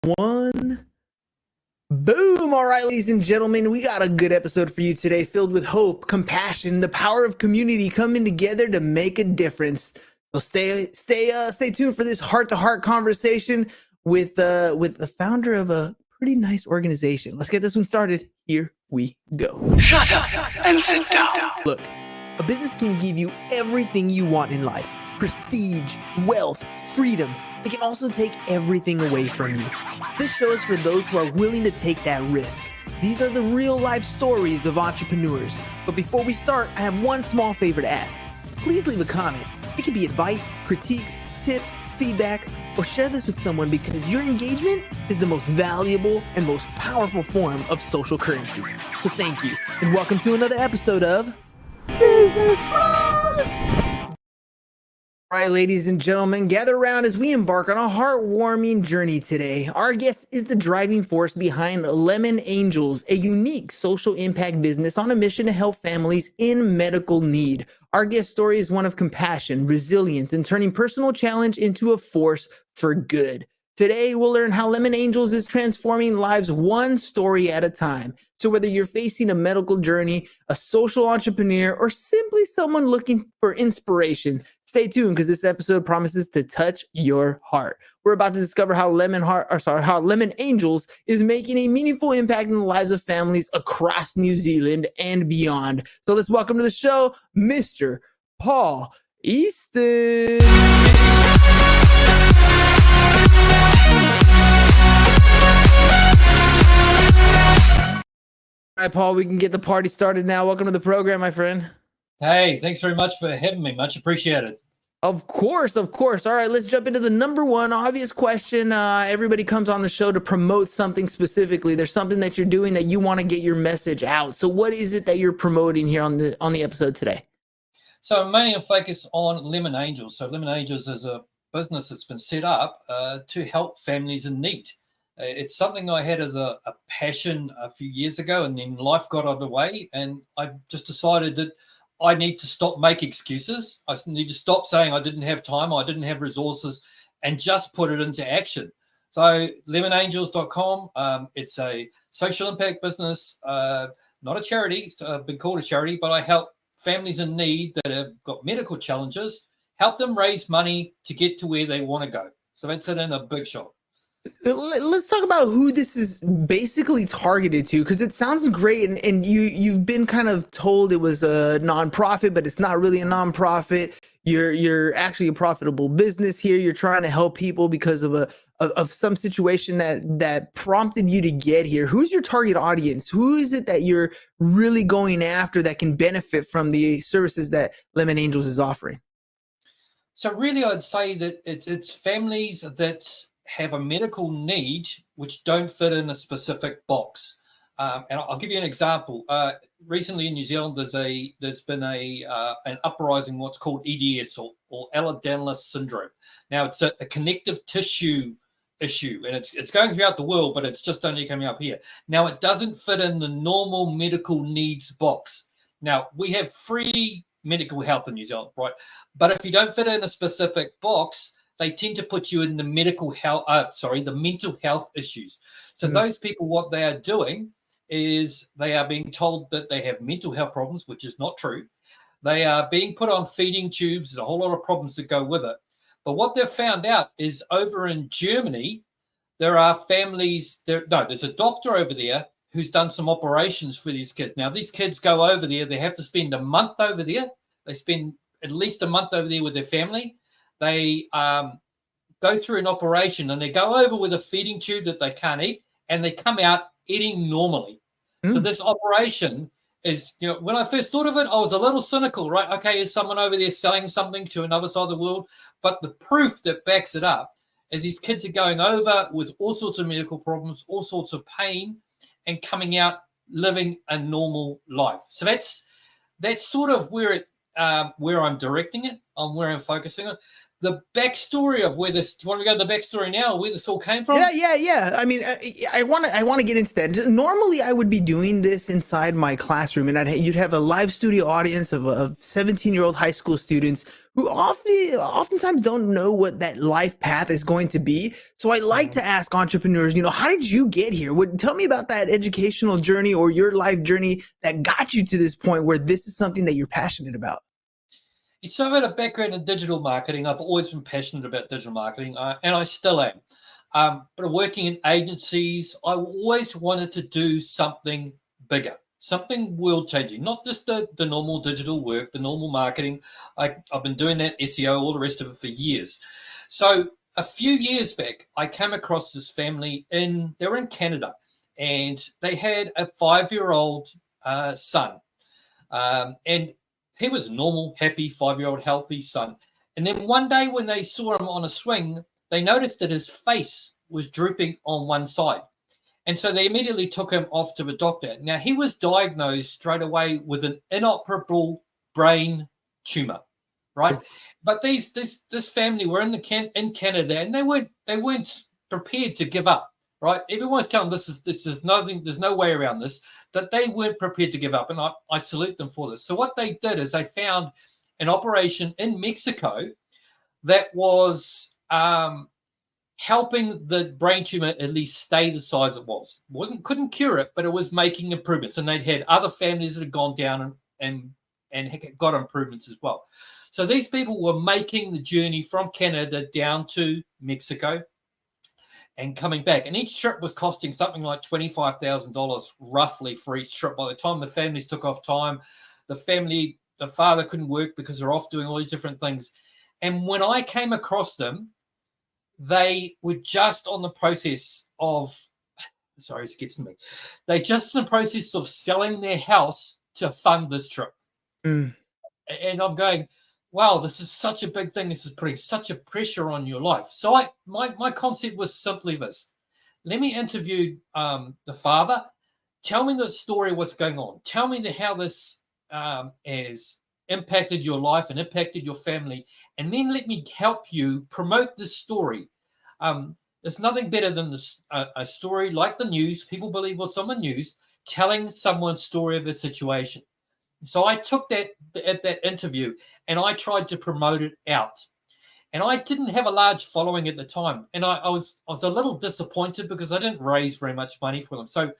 One. Boom. All right, ladies and gentlemen, we got a good episode for you today, filled with hope, compassion, the power of community coming together to make a difference. So stay tuned for this heart-to-heart conversation with the founder of a pretty nice organization. Let's get this one started. Here we go. Shut up and sit down. Look, a business can give you everything you want in life: prestige, wealth, freedom. It can also take everything away from you. This show is for those who are willing to take that risk. These are the real life stories of entrepreneurs. But before we start, I have one small favor to ask. Please leave a comment. It can be advice, critiques, tips, feedback, or share this with someone, because your engagement is the most valuable and most powerful form of social currency. So thank you, and welcome to another episode of Business Buzz. All right, ladies and gentlemen, gather around as we embark on a heartwarming journey today. Our guest is the driving force behind Lemon Angels, a unique social impact business on a mission to help families in medical need. Our guest story is one of compassion, resilience, and turning personal challenge into a force for good. Today, we'll learn how Lemon Angels is transforming lives one story at a time. So whether you're facing a medical journey, a social entrepreneur, or simply someone looking for inspiration, stay tuned, because this episode promises to touch your heart. We're about to discover how Lemon Angels is making a meaningful impact in the lives of families across New Zealand and beyond. So let's welcome to the show, Mr. Paul Easton. All right, Paul, we can get the party started now. Welcome to the program, my friend. Hey, thanks very much for having me. Much appreciated. Of course. All right, let's jump into the number one obvious question. Everybody comes on the show to promote something specifically. There's something that you're doing that you want to get your message out. So what is it that you're promoting here on the episode today? So I'm mainly focus on Lemon Angels. So Lemon Angels is a business that's been set up to help families in need. It's something I had as a passion a few years ago, and then life got underway, and I just decided that I need to stop making excuses. I need to stop saying I didn't have time, I didn't have resources, and just put it into action. So lemonangels.com, it's a social impact business, not a charity. It's been called a charity, but I help families in need that have got medical challenges, help them raise money to get to where they want to go. So that's it in a big shot. Let's talk about who this is basically targeted to, because it sounds great, and you've been kind of told it was a nonprofit, but it's not really a nonprofit. You're actually a profitable business here. You're trying to help people because of some situation that prompted you to get here. Who's your target audience? Who is it that you're really going after that can benefit from the services that Lemon Angels is offering? So really, I'd say that it's families that have a medical need which don't fit in a specific box. And I'll give you an example. Recently in New Zealand, there's been an uprising, what's called EDS or Ehlers-Danlos syndrome. Now, it's a connective tissue issue, and it's going throughout the world, but it's just only coming up here. Now, it doesn't fit in the normal medical needs box. Now, we have free medical health in New Zealand, right? But if you don't fit in a specific box, they tend to put you in the the mental health issues. So those people, what they are doing is they are being told that they have mental health problems, which is not true. They are being put on feeding tubes and a whole lot of problems that go with it. But what they've found out is over in Germany, there are families there's a doctor over there who's done some operations for these kids. Now, these kids go over there, they have to spend a month over there. They spend at least a month over there with their family. They go through an operation and they go over with a feeding tube that they can't eat, and they come out eating normally. So this operation is, when I first thought of it, I was a little cynical, right? Okay, is someone over there selling something to another side of the world? But the proof that backs it up is these kids are going over with all sorts of medical problems, all sorts of pain, and coming out living a normal life. So that's sort of where I'm directing it, on where I'm focusing on. the backstory of where this. Do you want to go to the backstory now, where this all came from? Yeah. I mean, I want to get into that. Normally, I would be doing this inside my classroom, and you'd have a live studio audience of 17-year-old high school students who oftentimes don't know what that life path is going to be. So I like to ask entrepreneurs, how did you get here? Tell me about that educational journey or your life journey that got you to this point where this is something that you're passionate about. So I've had a background in digital marketing. I've always been passionate about digital marketing, and I still am. But working in agencies, I always wanted to do something bigger, something world-changing, not just the normal digital work, the normal marketing. I've been doing that, SEO, all the rest of it for years. So a few years back, I came across this family they were in Canada, and they had a 5-year-old son. And he was a normal, happy 5-year-old, healthy son. And then one day when they saw him on a swing, they noticed that his face was drooping on one side. And so they immediately took him off to a doctor. Now, he was diagnosed straight away with an inoperable brain tumor, right? But this family were in Canada, and they weren't prepared to give up, right? Everyone's telling them this is nothing, there's no way around this, that they weren't prepared to give up. And I salute them for this. So what they did is they found an operation in Mexico that was helping the brain tumor at least stay the size it was. Couldn't cure it, but it was making improvements. And they'd had other families that had gone down and got improvements as well. So these people were making the journey from Canada down to Mexico and coming back. And each trip was costing something like $25,000 roughly for each trip. By the time the families took off time, the father couldn't work because they're off doing all these different things. And when I came across them, they were just on the process of, sorry, it gets to me. They just in the process of selling their house to fund this trip. And I'm going, wow, this is such a big thing. This is putting such a pressure on your life. So my concept was simply this. Let me interview the father. Tell me the story of what's going on. Tell me how this has impacted your life and impacted your family. And then let me help you promote this story. There's nothing better than a story like the news. People believe what's on the news, telling someone's story of a situation. So I took that at that interview and I tried to promote it out. And I didn't have a large following at the time. And I was a little disappointed because I didn't raise very much money for them. So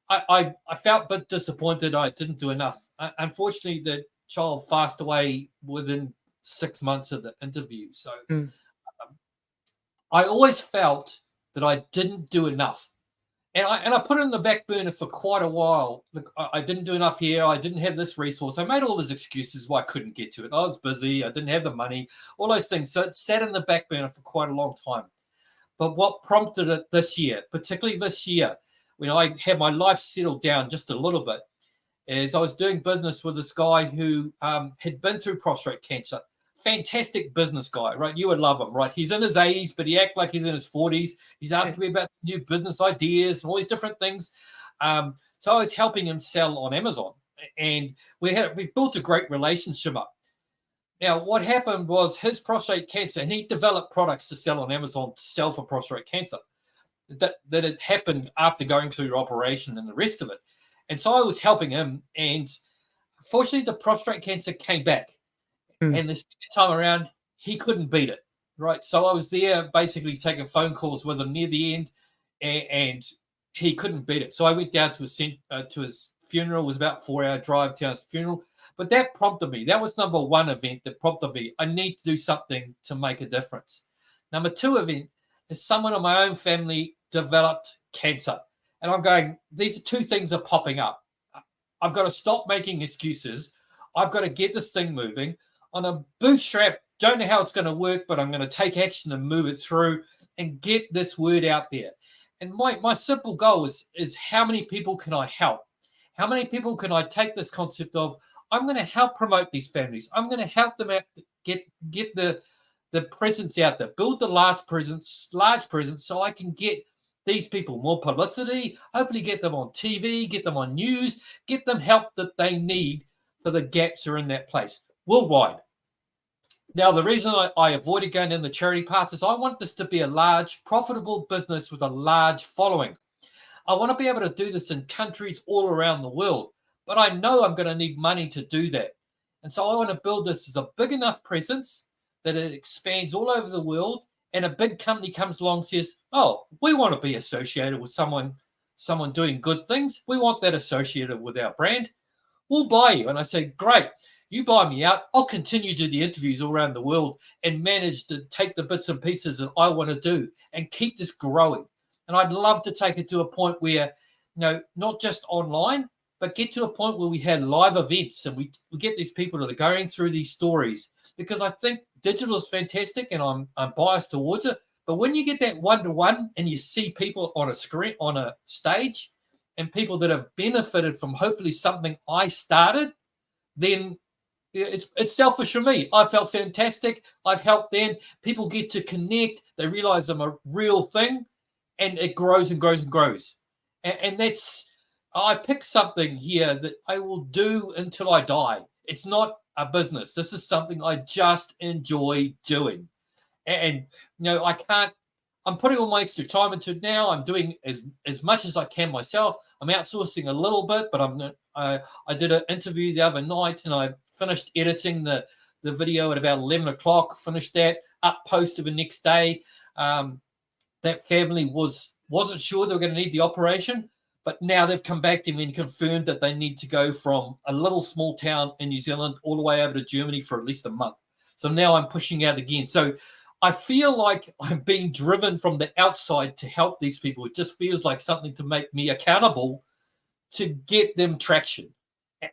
I felt a bit disappointed I didn't do enough. Unfortunately, the child passed away within 6 months of the interview. So I always felt that I didn't do enough. And I put it in the back burner for quite a while. Look, I didn't do enough here. I didn't have this resource. I made all those excuses why I couldn't get to it. I was busy. I didn't have the money, all those things. So it sat in the back burner for quite a long time. But what prompted it this year, particularly this year, when I had my life settled down just a little bit, is I was doing business with this guy who had been through prostate cancer. Fantastic business guy, right? You would love him, right? He's in his 80s, but he acts like he's in his 40s. He's asking me about new business ideas and all these different things. So I was helping him sell on Amazon, and we built a great relationship up. Now, what happened was his prostate cancer, and he developed products to sell on Amazon to sell for prostate cancer. That it happened after going through your operation and the rest of it. And so I was helping him, and fortunately, the prostate cancer came back. And the second time around, he couldn't beat it, right? So I was there basically taking phone calls with him near the end, and he couldn't beat it. So I went down to his funeral. It was about a 4-hour drive to his funeral. But that prompted me. That was number one event that prompted me. I need to do something to make a difference. Number two event is someone in my own family developed cancer. And I'm going, these two things are popping up. I've got to stop making excuses. I've got to get this thing moving. On a bootstrap, don't know how it's going to work, but I'm going to take action and move it through and get this word out there. And my simple goal is how many people can I help? How many people can I take this concept of, I'm going to help promote these families. I'm going to help them out, get the presence out there, build the large presence, so I can get these people more publicity, hopefully get them on TV, get them on news, get them help that they need for the gaps are in that place. Worldwide. Now, the reason I avoided going down the charity path is I want this to be a large, profitable business with a large following. I want to be able to do this in countries all around the world, but I know I'm going to need money to do that. And so I want to build this as a big enough presence that it expands all over the world, and a big company comes along and says, "Oh, we want to be associated with someone doing good things. We want that associated with our brand. We'll buy you." And I say, "Great. You buy me out. I'll continue to do the interviews all around the world and manage to take the bits and pieces that I want to do and keep this growing." And I'd love to take it to a point where, not just online, but get to a point where we had live events and we get these people that are going through these stories, because I think digital is fantastic and I'm biased towards it. But when you get that one-to-one and you see people on a screen, on a stage, and people that have benefited from hopefully something I started, then it's selfish for me. I felt fantastic. I've helped them. People get to connect. They realize I'm a real thing, and it grows and grows and grows. And that's, I picked something here that I will do until I die. It's not a business. This is something I just enjoy doing. And I can't. I'm putting all my extra time into it now. I'm doing as much as I can myself. I'm outsourcing a little bit, but I did an interview the other night, and I finished editing the video at about 11 o'clock. Finished that, up posted the next day. That family wasn't sure they were going to need the operation, but now they've come back to me and confirmed that they need to go from a little small town in New Zealand all the way over to Germany for at least a month. So now I'm pushing out again. So I feel like I'm being driven from the outside to help these people. It just feels like something to make me accountable to get them traction.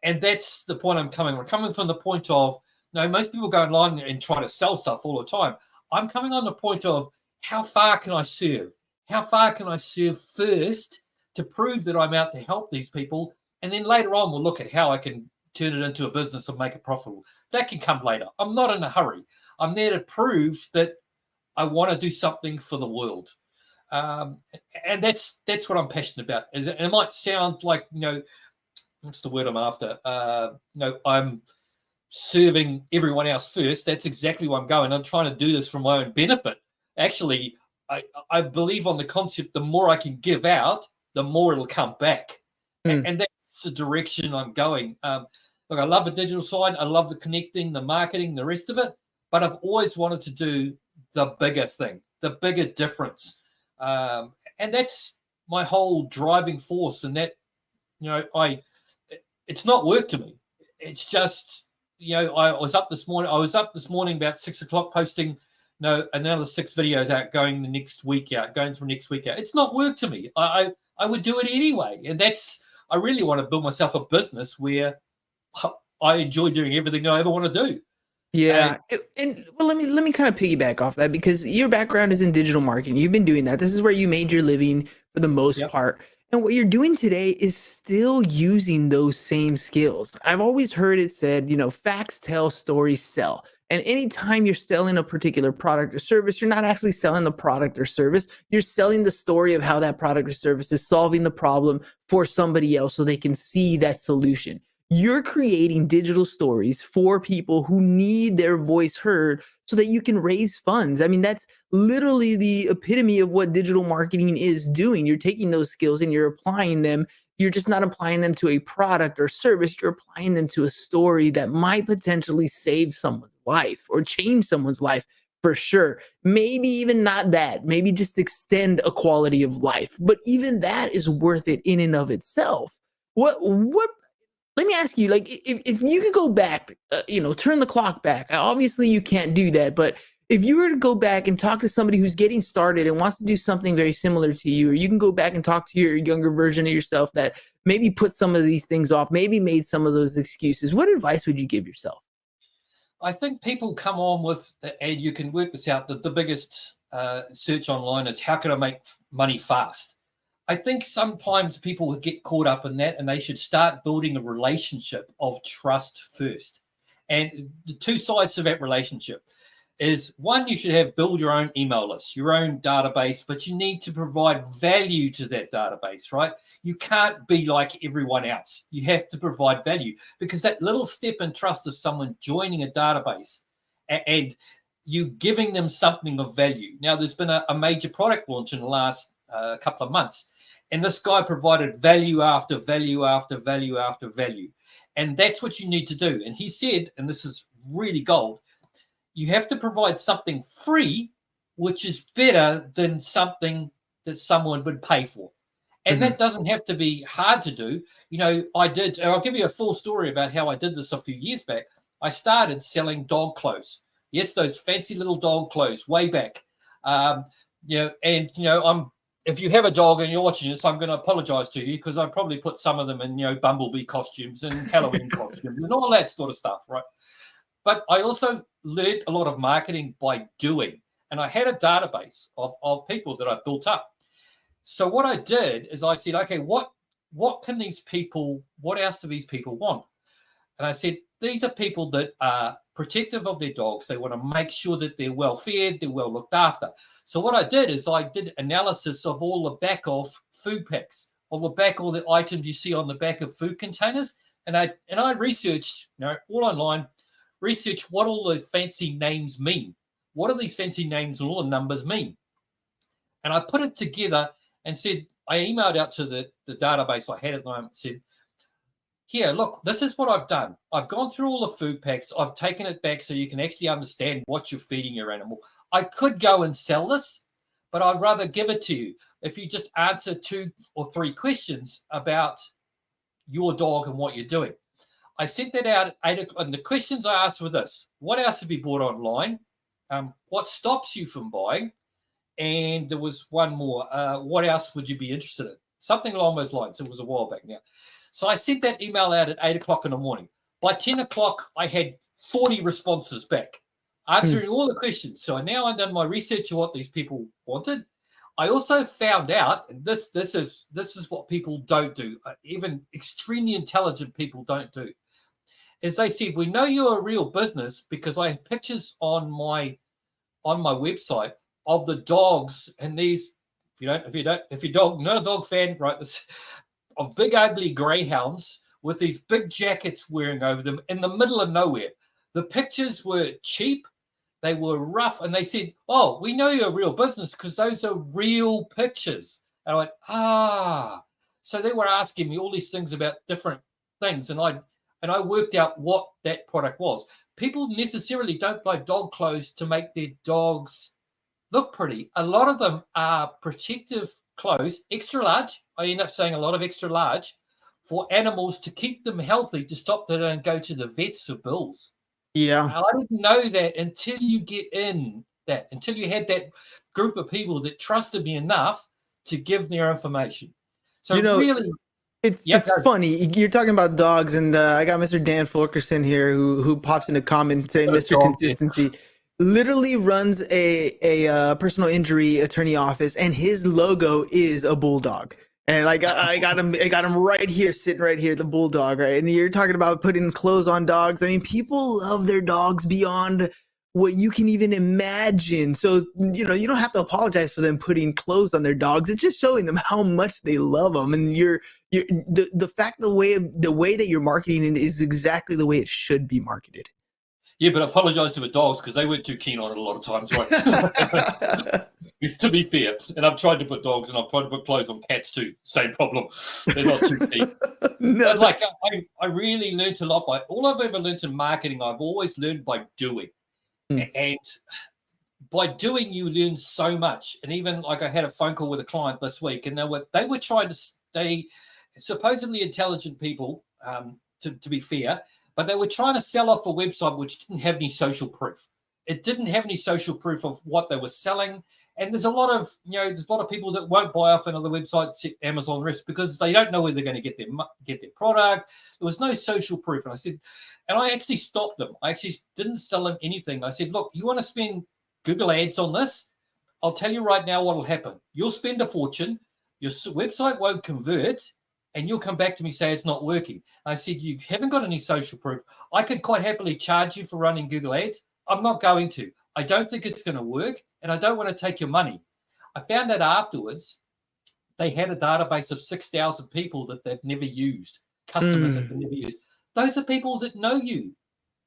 And that's the point I'm coming. We're coming from the point of, most people go online and try to sell stuff all the time. I'm coming on the point of, how far can I serve? How far can I serve first to prove that I'm out to help these people? And then later on, we'll look at how I can turn it into a business and make it profitable. That can come later. I'm not in a hurry. I'm there to prove that I want to do something for the world. And that's what I'm passionate about. And it might sound like, what's the word I'm after? I'm serving everyone else first. That's exactly where I'm going. I'm trying to do this for my own benefit. Actually, I believe on the concept, the more I can give out, the more it'll come back. And that's the direction I'm going. Look, I love the digital side. I love the connecting, the marketing, the rest of it. But I've always wanted to do the bigger thing, the bigger difference. And that's my whole driving force. And that, it's not work to me. It's just, I was up this morning about 6 o'clock posting, another 6 videos out going from next week out. It's not work to me. I would do it anyway. And I really want to build myself a business where I enjoy doing everything that I ever want to do. Yeah, and well, let me kind of piggyback off that, because your background is in digital marketing. You've been doing that. This is where you made your living for the most part. And what you're doing today is still using those same skills. I've always heard it said, facts tell, stories sell. And anytime you're selling a particular product or service, you're not actually selling the product or service. You're selling the story of how that product or service is solving the problem for somebody else so they can see that solution. You're creating digital stories for people who need their voice heard so that you can raise funds. I mean, that's literally the epitome of what digital marketing is doing. You're taking those skills and you're applying them. You're just not applying them to a product or service. You're applying them to a story that might potentially save someone's life or change someone's life for sure. Maybe even not that. Maybe just extend a quality of life. But even that is worth it in and of itself. What let me ask you, like, if you could go back, turn the clock back. Obviously, you can't do that. But if you were to go back and talk to somebody who's getting started and wants to do something very similar to you, or you can go back and talk to your younger version of yourself that maybe put some of these things off, maybe made some of those excuses, what advice would you give yourself? I think people come on with, and you can work this out, that the biggest search online is, how can I make money fast? I think sometimes people would get caught up in that, and they should start building a relationship of trust first. And the two sides to that relationship is, one, you should build your own email list, your own database, but you need to provide value to that database, right? You can't be like everyone else. You have to provide value, because that little step in trust of someone joining a database and you giving them something of value. Now, there's been a major product launch in the last couple of months, and this guy provided value after value after value after value. And that's what you need to do. And he said, and this is really gold, you have to provide something free, which is better than something that someone would pay for. And that doesn't have to be hard to do. You know, and I'll give you a full story about how I did this a few years back. I started selling dog clothes. Yes, those fancy little dog clothes way back. If you have a dog and you're watching this, I'm going to apologize to you because I probably put some of them in, Bumblebee costumes and Halloween costumes and all that sort of stuff, right? But I also learned a lot of marketing by doing. And I had a database of people that I built up. So what I did is I said, okay, what else do these people want? And I said, these are people that are protective of their dogs. They want to make sure that they're well fed, they're well looked after. So what I did is I did analysis of all the back of food packs, all the items you see on the back of food containers. And I researched, all online, research what all the fancy names mean. What do these fancy names and all the numbers mean? And I put it together and said, I emailed out to the database I had at the moment, said, here, look, this is what I've done. I've gone through all the food packs. I've taken it back so you can actually understand what you're feeding your animal. I could go and sell this, but I'd rather give it to you if you just answer 2 or 3 questions about your dog and what you're doing. I sent that out at 8 o'clock, and the questions I asked were this: what else have you bought online? What stops you from buying? And there was one more. What else would you be interested in? Something along those lines. It was a while back now. So I sent that email out at 8 o'clock in the morning. By 10 o'clock, I had 40 responses back, answering all the questions. So now I've done my research of what these people wanted. I also found out, and this is what people don't do, even extremely intelligent people don't do, is they said, we know you're a real business because I have pictures on my website of the dogs, and these, if you're not a dog fan, right, this, of big ugly greyhounds with these big jackets wearing over them in the middle of nowhere. The pictures were cheap, they were rough, and they said, oh, we know you're a real business because those are real pictures. And I went, so they were asking me all these things about different things, and I worked out what that product was. People necessarily don't buy dog clothes to make their dogs look pretty. A lot of them are protective clothes, extra large. I end up saying a lot of extra large for animals to keep them healthy, to stop them and go to the vets or bills. Yeah. Now, I didn't know that until you until you had that group of people that trusted me enough to give their information. So really, it's funny. You're talking about dogs, and I got Mr. Dan Fulkerson here who pops in the comments saying Mr. Consistency literally runs a personal injury attorney office, and his logo is a bulldog. And I got him right here, sitting right here, the bulldog, right? And you're talking about putting clothes on dogs. I mean, people love their dogs beyond what you can even imagine. So, you don't have to apologize for them putting clothes on their dogs. It's just showing them how much they love them. And the fact, the way that you're marketing it is exactly the way it should be marketed. Yeah, but I apologise to the dogs because they weren't too keen on it a lot of times, right? To be fair, and I've tried to put dogs and I've tried to put clothes on cats too. Same problem. They're not too keen. No. But I really learned a lot by all I've ever learned in marketing. I've always learned by doing, and by doing you learn so much. And even I had a phone call with a client this week, and they were trying to stay supposedly intelligent people. To be fair. But they were trying to sell off a website which didn't have any social proof. It didn't have any social proof of what they were selling. And there's a lot of, people that won't buy off another website, Amazon Risk, because they don't know where they're going to get their product. There was no social proof. And I actually stopped them. I actually didn't sell them anything. I said, look, you want to spend Google ads on this? I'll tell you right now what will happen. You'll spend a fortune. Your website won't convert. And you'll come back to me say it's not working. I said, you haven't got any social proof. I could quite happily charge you for running Google ads. I'm not going to. I don't think it's going to work, and I don't want to take your money. I found out afterwards they had a database of 6,000 people that they've never used, customers that they've never used. Those are people that know you.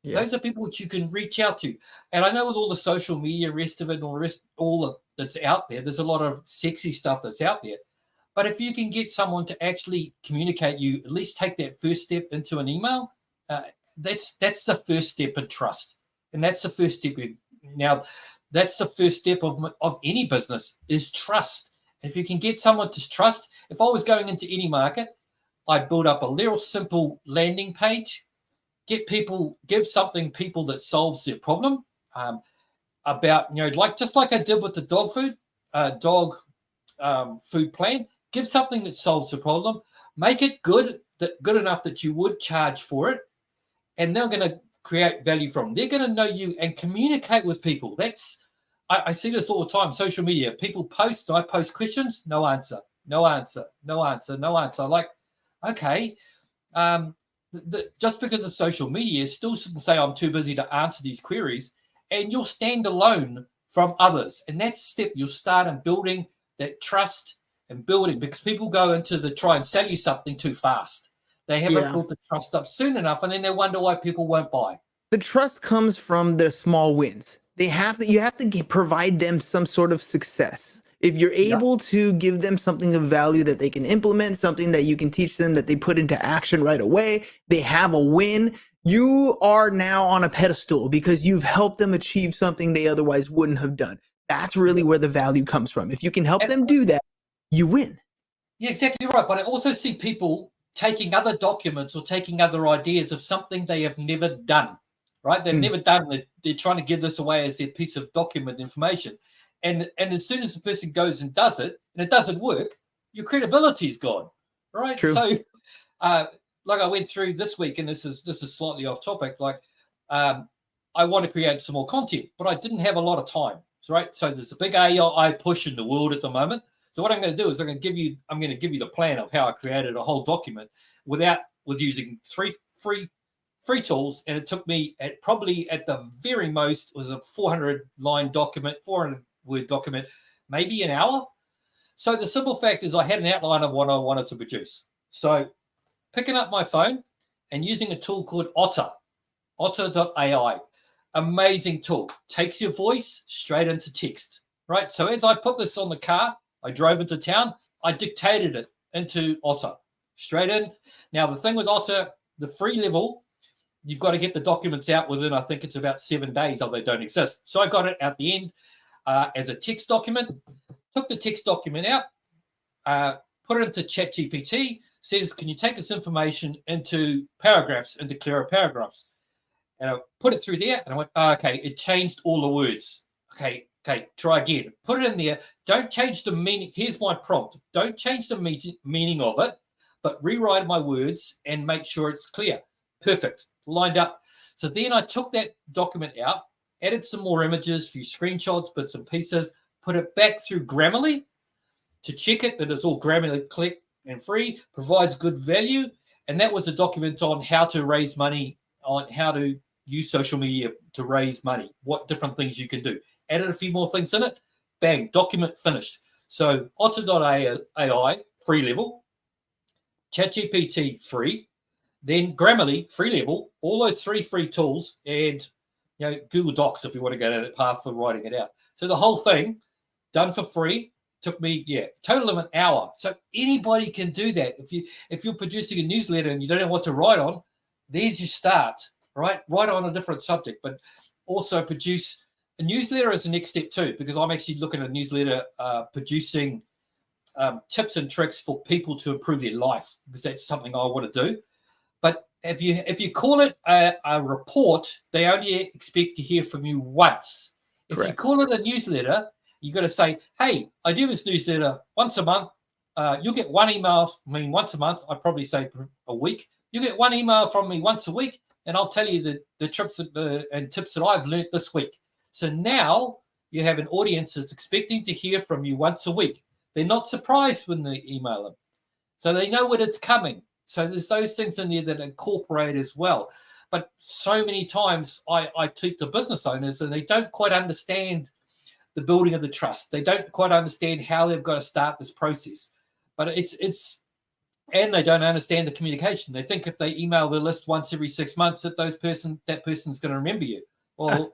Those are Yes. people which you can reach out to. And I know with all the social media, rest of it, and all the rest, that's out there, there's a lot of sexy stuff that's out there. But if you can get someone to actually communicate you, at least take that first step into an email, uh, that's the first step in trust. And that's the first step. Now, that's the first step of any business is trust. If you can get someone to trust, if I was going into any market, I'd build up a little simple landing page, give something people that solves their problem. About like just like I did with the dog food plan. Give something that solves the problem. Make it good enough that you would charge for it, and they're going to create value from. They're going to know you and communicate with people. I see this all the time. Social media, people post. I post questions, no answer, no answer, no answer, no answer. Like, okay, just because of social media, still shouldn't say I'm too busy to answer these queries, and you'll stand alone from others. And that's the step you'll start in building that trust and building, because people go into the try and sell you something too fast. They haven't Yeah. built the trust up soon enough, and then they wonder why people won't buy. The trust comes from the small wins. You have to provide them some sort of success. If you're Yeah. able to give them something of value that they can implement, something that you can teach them that they put into action right away, they have a win. You are now on a pedestal because you've helped them achieve something they otherwise wouldn't have done. That's really Yeah. where the value comes from. If you can help And them do that, you win. yeah, exactly right. But I also see people taking other documents or taking other ideas of something they have never done, right? They've Mm, never done it. They're trying to give this away as their piece of document information. And as soon as the person goes and does it, and it doesn't work, your credibility is gone, right? true. So, uh, like I went through this week, and this is slightly off topic. Like, um, I want to create some more content, but I didn't have a lot of time, right? So there's a big AI push in the world at the moment. So what I'm going to do is I'm going to give you the plan of how I created a whole document with using three free tools, and it took me at the very most was a 400 word document, maybe an hour. So the simple fact is I had an outline of what I wanted to produce. So picking up my phone and using a tool called Otter.ai, amazing tool, takes your voice straight into text, right? So as I put this on the car, I drove into town, I dictated it into Otter, straight in. Now, the thing with Otter, the free level, you've got to get the documents out within, I think it's about 7 days, or they don't exist. So I got it at the end as a text document, took the text document out, put it into ChatGPT, says, can you take this information into paragraphs, into clearer paragraphs? And I put it through there, and I went, okay, it changed all the words. Okay, try again. Put it in there. Don't change the meaning. Here's my prompt. Don't change the meaning of it, but rewrite my words and make sure it's clear. Perfect. Lined up. So then I took that document out, added some more images, a few screenshots, bits and pieces, put it back through Grammarly to check it that it's all Grammarly click and free, provides good value. And that was a document on how to raise money, on how to use social media to raise money, what different things you can do. Added a few more things in it, bang, document finished. So Otter.ai, free level, ChatGPT, free, then Grammarly, free level, all those 3 free tools, and Google Docs if you want to go down that path for writing it out. So the whole thing done for free took me, total of an hour. So anybody can do that. If you're producing a newsletter and you don't know what to write on, there's your start, right? Write on a different subject, but also produce a newsletter as the next step too, because I'm actually looking at a newsletter producing tips and tricks for people to improve their life, because that's something I want to do. But if you call it a report, they only expect to hear from you once. If Correct. you call it a newsletter, you got to say, hey, I do this newsletter once a month. You'll get one email from me once a month. I probably say a week. You get one email from me once a week, and I'll tell you the trips and tips that I've learned this week. So now you have an audience that's expecting to hear from you once a week. They're not surprised when they email them. So they know when it's coming. So there's those things in there that incorporate as well. But so many times I teach the business owners, and they don't quite understand the building of the trust. They don't quite understand how they've got to start this process. But it's and they don't understand the communication. They think if they email the list once every 6 months that that person's going to remember you. Well,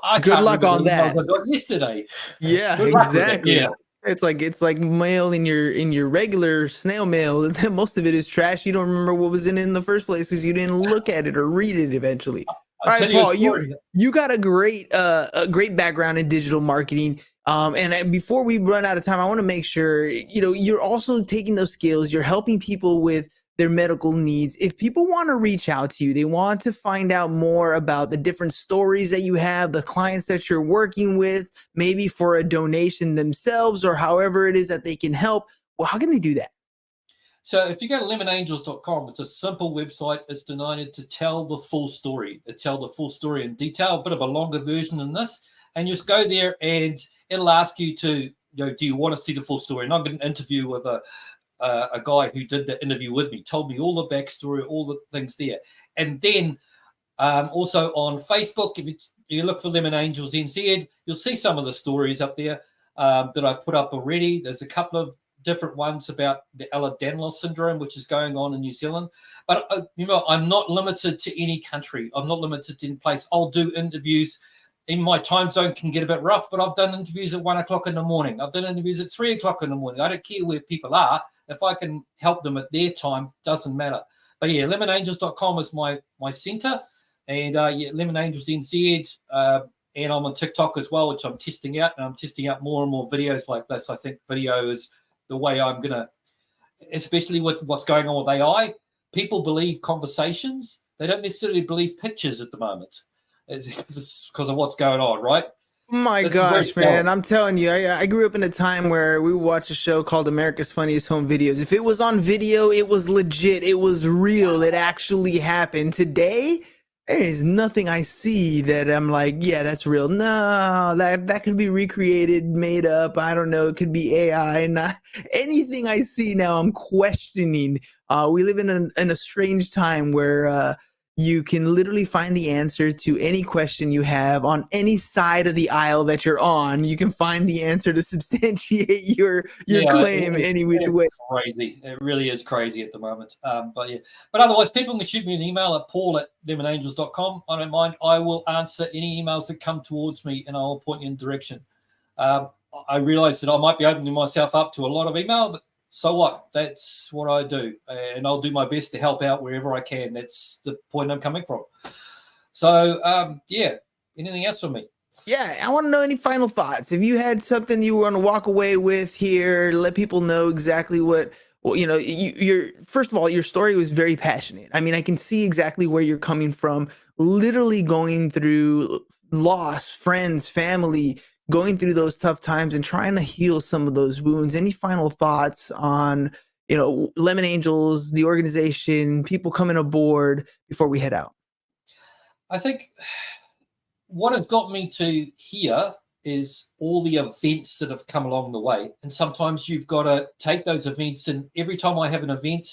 I Good can't luck remember on the emails that. I got yesterday. Yeah, Good luck with it. exactly. Yeah. It's like mail in your regular snail mail. Most of it is trash. You don't remember what was in the first place because you didn't look at it or read it eventually. I'll All tell right, you a Paul, story. you got a great background in digital marketing. Before we run out of time, I want to make sure you're also taking those skills. You're helping people with their medical needs. If people want to reach out to you, they want to find out more about the different stories that you have, the clients that you're working with, maybe for a donation themselves or however it is that they can help. Well, how can they do that? So if you go to lemonangels.com, it's a simple website. It's designed to tell the full story. It tell the full story in detail, a bit of a longer version than this. And just go there and it'll ask you to, do you want to see the full story? And I did an interview with a guy who did the interview with me, told me all the backstory, all the things there. And then also on Facebook, if you look for Lemon Angels NZ, you'll see some of the stories up there that I've put up already. There's a couple of different ones about the Ehlers-Danlos syndrome, which is going on in New Zealand. But, I'm not limited to any country. I'm not limited to any place. I'll do interviews. In my time zone can get a bit rough, but I've done interviews at 1 o'clock in the morning. I've done interviews at 3 o'clock in the morning. I don't care where people are. If I can help them at their time, doesn't matter. But yeah, lemonangels.com is my center. And Lemon Angels NZ. And I'm on TikTok as well, which I'm testing out. And I'm testing out more and more videos like this. I think video is the way I'm going to, especially with what's going on with AI. People believe conversations. They don't necessarily believe pictures at the moment. It's because of what's going on, right? My gosh, man, I'm telling you, I grew up in a time where we would watch a show called America's Funniest Home Videos. If it was on video, it was legit. It was real. It actually happened. Today, there is nothing I see that I'm like, yeah, that's real. No, that could be recreated, made up. I don't know. It could be AI. Not anything I see now, I'm questioning. We live in a strange time where you can literally find the answer to any question you have on any side of the aisle that you're on. You can find the answer to substantiate your claim any which way. Crazy. It really is crazy at the moment. But otherwise, people can shoot me an email at paul@lemonangels.com. I don't mind. I will answer any emails that come towards me and I'll point you in direction. I realize that I might be opening myself up to a lot of email, but so what? That's what I do. And I'll do my best to help out wherever I can. That's the point I'm coming from. So, anything else from me? Yeah, I want to know any final thoughts. If you had something you want to walk away with here, let people know exactly what, you're, first of all, your story was very passionate. I mean, I can see exactly where you're coming from, literally going through loss, friends, family, going through those tough times and trying to heal some of those wounds. Any final thoughts on, Lemon Angels, the organization, people coming aboard before we head out? I think what has got me to here is all the events that have come along the way. And sometimes you've got to take those events, and every time I have an event,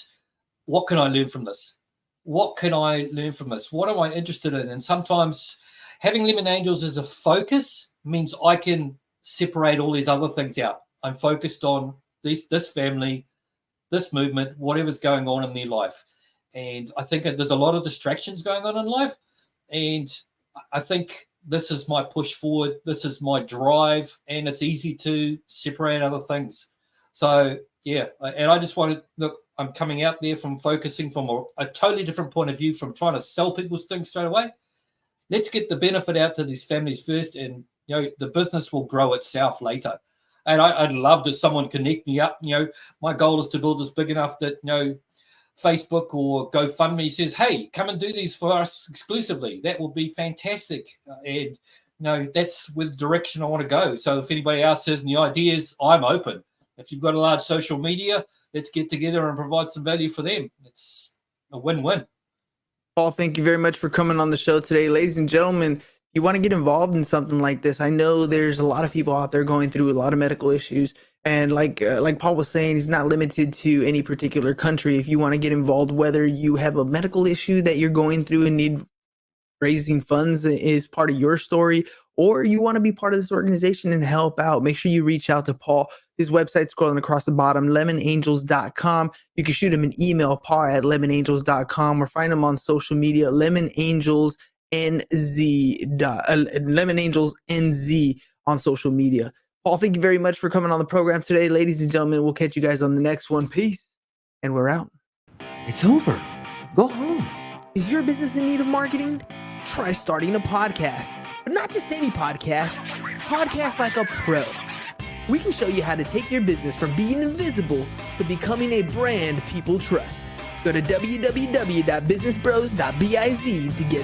what can I learn from this? What can I learn from this? What am I interested in? And sometimes having Lemon Angels as a focus means I can separate all these other things out. I'm focused on this family, this movement, whatever's going on in their life. And I think there's a lot of distractions going on in life. And I think this is my push forward. This is my drive. And it's easy to separate other things. So, yeah. And I just want to look, I'm coming out there from focusing from a totally different point of view, from trying to sell people's things straight away. Let's get the benefit out to these families first, and the business will grow itself later. And I'd love to someone connect me up. My goal is to build this big enough that Facebook or GoFundMe says, "Hey, come and do these for us exclusively." That would be fantastic. And that's where the direction I want to go. So if anybody else has any ideas, I'm open. If you've got a large social media, let's get together and provide some value for them. It's a win-win. Paul, thank you very much for coming on the show today. Ladies and gentlemen, if you want to get involved in something like this, I know there's a lot of people out there going through a lot of medical issues. And like Paul was saying, he's not limited to any particular country. If you want to get involved, whether you have a medical issue that you're going through and need raising funds is part of your story, or you want to be part of this organization and help out, make sure you reach out to Paul. His website's scrolling across the bottom, lemonangels.com. You can shoot him an email, paul@lemonangels.com, or find him on social media, lemonangelsnz, lemonangelsnz on social media. Paul, thank you very much for coming on the program today. Ladies and gentlemen, we'll catch you guys on the next one. Peace, and we're out. It's over. Go home. Is your business in need of marketing? Try starting a podcast, but not just any podcast. Podcast like a pro. We can show you how to take your business from being invisible to becoming a brand people trust. Go to www.businessbros.biz to get